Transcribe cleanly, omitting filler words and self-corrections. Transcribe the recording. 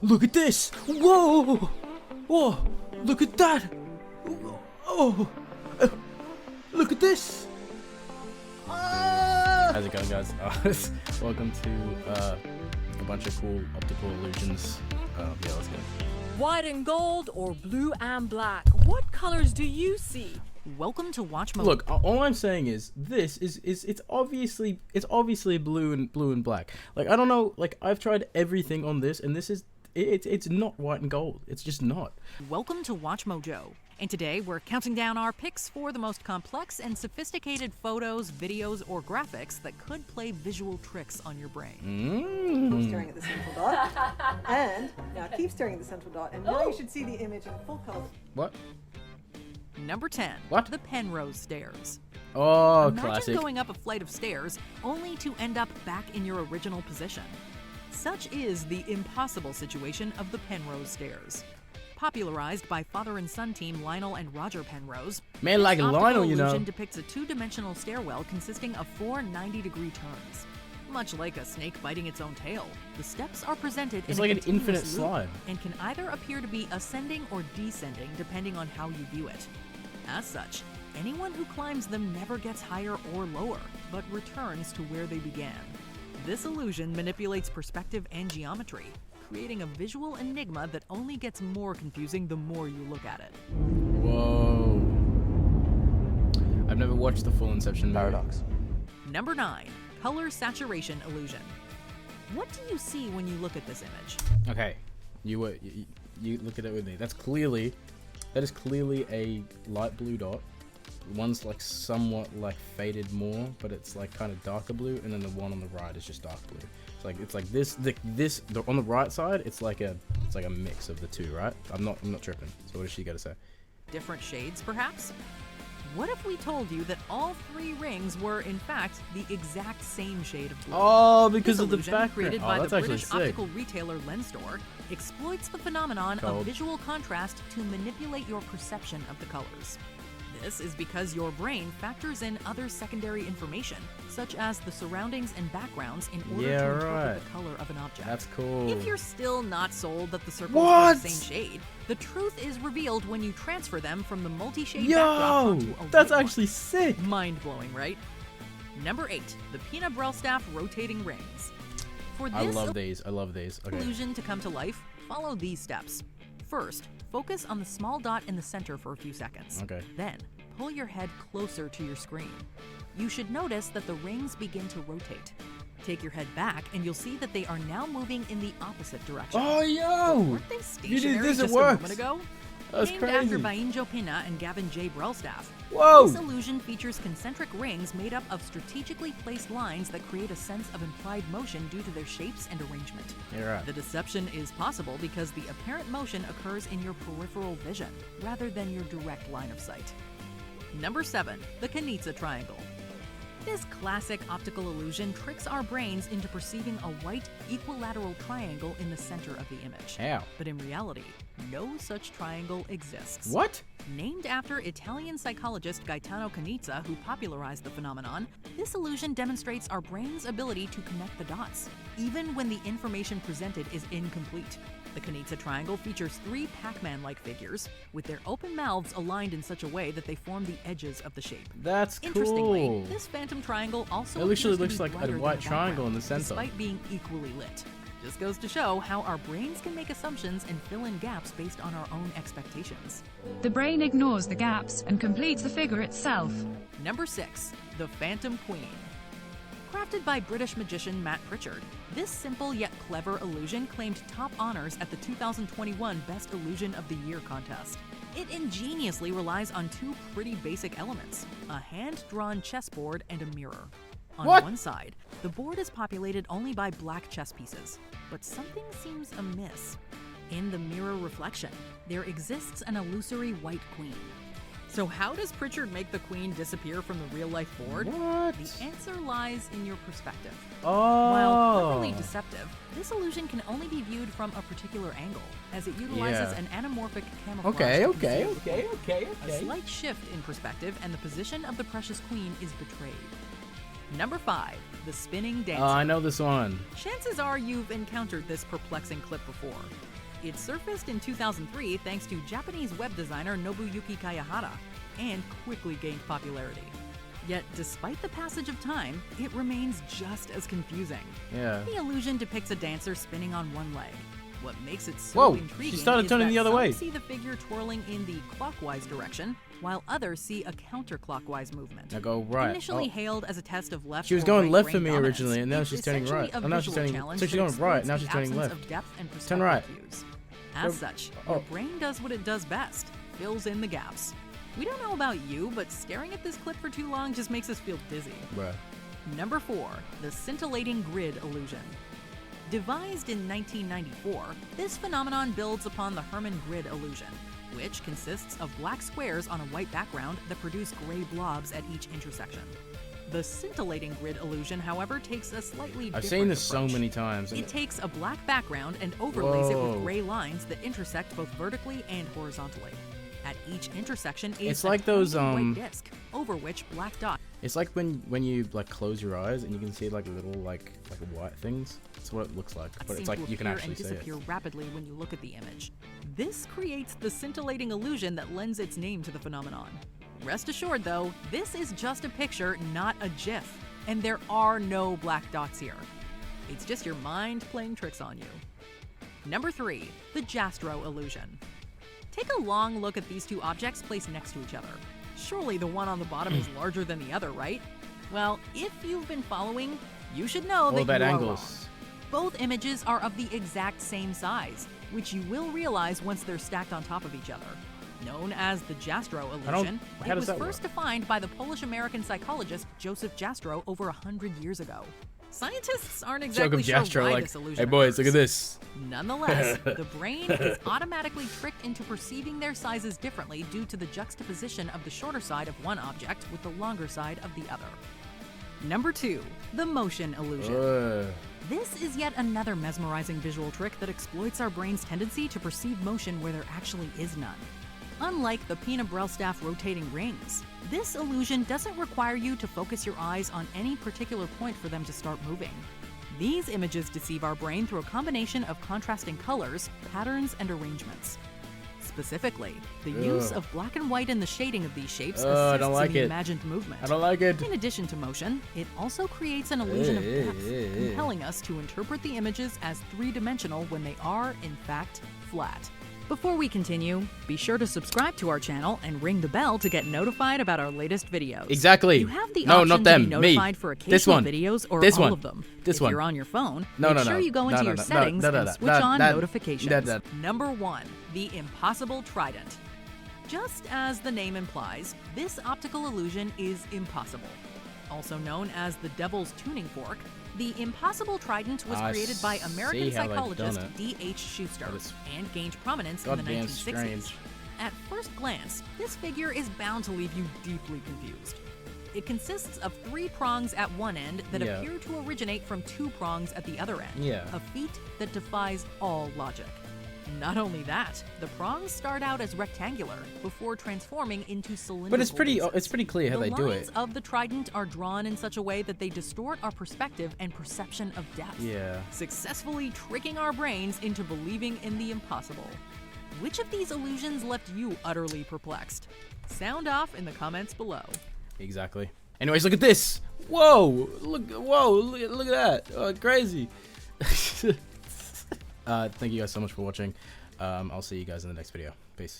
Look at this! Whoa! Whoa! Look at that! Oh! Look at this! How's it going, guys? Welcome to a bunch of cool optical illusions. Yeah, let's go. White and gold or blue and black? What colors do you see? Welcome to Watch Mode. Look, all I'm saying is this is it's obviously blue and black. Like, I don't know, like, I've tried everything on this, and this is it's not white and gold. It's just not. Welcome to Watch Mojo. And today we're counting down our picks for the most complex and sophisticated photos, videos, or graphics that could play visual tricks on your brain. Keep staring at the central dot. And now keep staring at the central dot. And now you should see the image in full color. What? Number 10. What? The Penrose Stairs. Oh, Imagine classic. going up a flight of stairs only to end up back in your original position. Such is the impossible situation of the Penrose Stairs. Popularized by father and son team Lionel and Roger Penrose, Man, like this Lionel, optical you know. illusion depicts a two-dimensional stairwell consisting of 4 90-degree turns. Much like a snake biting its own tail, the steps are presented It's in like a an infinite continuous loop slide. and can either appear to be ascending or descending depending on how you view it. As such, anyone who climbs them never gets higher or lower, but returns to where they began. This illusion manipulates perspective and geometry, creating a visual enigma that only gets more confusing the more you look at it. Whoa. I've never watched the full Inception movie. Paradox. Number 9. Color Saturation Illusion. What do you see when you look at this image? Okay, you look at it with me. That is clearly a light blue dot. One's like somewhat like faded more, but it's like kind of darker blue, and then the one on the right is just dark blue. It's like this on the right side. It's like a mix of the two, right? I'm not tripping. So what does she got to say? Different shades, perhaps? What if we told you that all 3 rings were, in fact, the exact same shade of blue? Oh, because This of the illusion, background. created Oh, by the that's actually British sick. optical retailer Lenstore, exploits the phenomenon Cold. of visual contrast to manipulate your perception of the colors. This is because your brain factors in other secondary information, such as the surroundings and backgrounds, in order Yeah, to interpret right. the color of an object. That's cool. If you're still not sold that the circles What? are the same shade, the truth is revealed when you transfer them from the multi-shade backdrop Yo, onto a that's white one. actually sick. Mind-blowing, right? Number 8. The Pina Brellstaff Rotating Rings. For I this love these. Okay. illusion to come to life, follow these steps. First, focus on the small dot in the center for a few seconds. Okay. Then, pull your head closer to your screen. You should notice that the rings begin to rotate. Take your head back and you'll see that they are now moving in the opposite direction. Oh, yo! Weren't they stationary this, it just a works. moment ago? That's Named crazy. after Bainjo Pina and Gavin J. Brellstaff. Whoa! This illusion features concentric rings made up of strategically placed lines that create a sense of implied motion due to their shapes and arrangement. You're right. The deception is possible because the apparent motion occurs in your peripheral vision, rather than your direct line of sight. Number 7. The Kanitsa Triangle. This classic optical illusion tricks our brains into perceiving a white, equilateral triangle in the center of the image. How? But in reality, no such triangle exists. What? Named after Italian psychologist Gaetano Canizza, who popularized the phenomenon, this illusion demonstrates our brain's ability to connect the dots, even when the information presented is incomplete. The Canizza triangle features 3 Pac-Man-like figures, with their open mouths aligned in such a way that they form the edges of the shape. That's Interestingly, cool. this phantom triangle also It literally appears looks to be like a brighter than white the triangle in the background, center. despite being equally lit. Just goes to show how our brains can make assumptions and fill in gaps based on our own expectations. The brain ignores the gaps and completes the figure itself. Number 6. The Phantom Queen. Crafted by British magician Matt Pritchard, this simple yet clever illusion claimed top honors at the 2021 Best Illusion of the Year contest. It ingeniously relies on 2 pretty basic elements, a hand-drawn chessboard and a mirror. On What? one side, the board is populated only by black chess pieces, but something seems amiss. In the mirror reflection, there exists an illusory white queen. So how does Pritchard make the queen disappear from the real-life board? What? The answer lies in your perspective. Oh. While cleverly deceptive, this illusion can only be viewed from a particular angle, as it utilizes Yeah. an anamorphic camouflage. Okay. to conceal the Okay. queen. A slight shift in perspective and the position of the precious queen is betrayed. Number 5. The Spinning Dancer. I know this one. Chances are you've encountered this perplexing clip before. It surfaced in 2003 thanks to Japanese web designer Nobuyuki Kayahara, and quickly gained popularity. Yet, despite the passage of time, it remains just as confusing. Yeah. The illusion depicts a dancer spinning on one leg. What makes it so Whoa, intriguing she started is turning that the other some way. see the figure twirling in the clockwise direction, while others see a counterclockwise movement. Now go right. Initially Oh. hailed as a test of left She was or going right left for brain me dominance, originally, and now it's she's turning essentially right. a And now she's visual turning. challenge So she's that going right. exploits Now the she's turning absence left. of depth and Turn perspective right. cues. As such, your Oh. brain does what it does best: fills in the gaps. We don't know about you, but staring at this clip for too long just makes us feel dizzy. Bruh. Number 4, the scintillating grid illusion. Devised in 1994, this phenomenon builds upon the Hermann grid illusion, which consists of black squares on a white background that produce gray blobs at each intersection. The scintillating grid illusion, however, takes a slightly different I've seen this so approach. many times. It takes a black background and overlays it Whoa. with gray lines that intersect both vertically and horizontally. At each intersection is It's a like those, tiny white disc, over which black dots. It's like when you like close your eyes and you can see like little like white things. That's what it looks like, but it's seem like to you can appear actually and see it. disappear rapidly when you look at the image. This creates the scintillating illusion that lends its name to the phenomenon. Rest assured, though, this is just a picture, not a GIF, and there are no black dots here. It's just your mind playing tricks on you. Number 3, the Jastrow illusion. Take a long look at these two objects placed next to each other. Surely the one on the bottom is larger than the other, right? Well, if you've been following, you should know All that about you are angles. wrong. Both images are of the exact same size, which you will realize once they're stacked on top of each other. Known as the Jastrow illusion, how it does was that first work? defined by the Polish-American psychologist Joseph Jastrow over 100 years ago. Scientists aren't Joke exactly of sure Jastrow, why like, this illusion hey boys, look at occurs. this. Nonetheless, the brain is automatically tricked into perceiving their sizes differently due to the juxtaposition of the shorter side of one object with the longer side of the other. Number 2, the motion illusion. This is yet another mesmerizing visual trick that exploits our brain's tendency to perceive motion where there actually is none. Unlike the Pina-Brelstaff rotating rings, this illusion doesn't require you to focus your eyes on any particular point for them to start moving. These images deceive our brain through a combination of contrasting colors, patterns, and arrangements. Specifically, the use of black and white in the shading of these shapes I assists don't like in the it. imagined movement. I don't like it. In addition to motion, it also creates an illusion of depth, compelling us to interpret the images as three-dimensional when they are, in fact, flat. Before we continue, be sure to subscribe to our channel and ring the bell to get notified about our latest videos. Exactly. You have the No, option not them, to be notified me. for This occasional one. videos or This all one. of them. This if one. you're on your phone, No, make no, sure no. you go No, into no, your no. settings No, no, and no. switch That- on that- notifications. that- Number 1, the impossible trident. Just as the name implies, this optical illusion is impossible. Also known as the Devil's Tuning Fork, the impossible trident was I created by American see how they've psychologist done it. D.H. Schuster But it's and gained prominence in the goddamn 1960s. strange. At first glance, this figure is bound to leave you deeply confused. It consists of 3 prongs at one end that Yeah. appear to originate from 2 prongs at the other end. Yeah. A feat that defies all logic. Not only that, the prongs start out as rectangular before transforming into cylindrical. But it's pretty bases. clear how The they do lines it. of the trident are drawn in such a way that they distort our perspective and perception of depth. Yeah. Successfully tricking our brains into believing in the impossible. Which of these illusions left you utterly perplexed? Sound off in the comments below. Exactly. Anyways, look at this. Whoa! Look at that. Oh, crazy. Thank you guys so much for watching. I'll see you guys in the next video. Peace.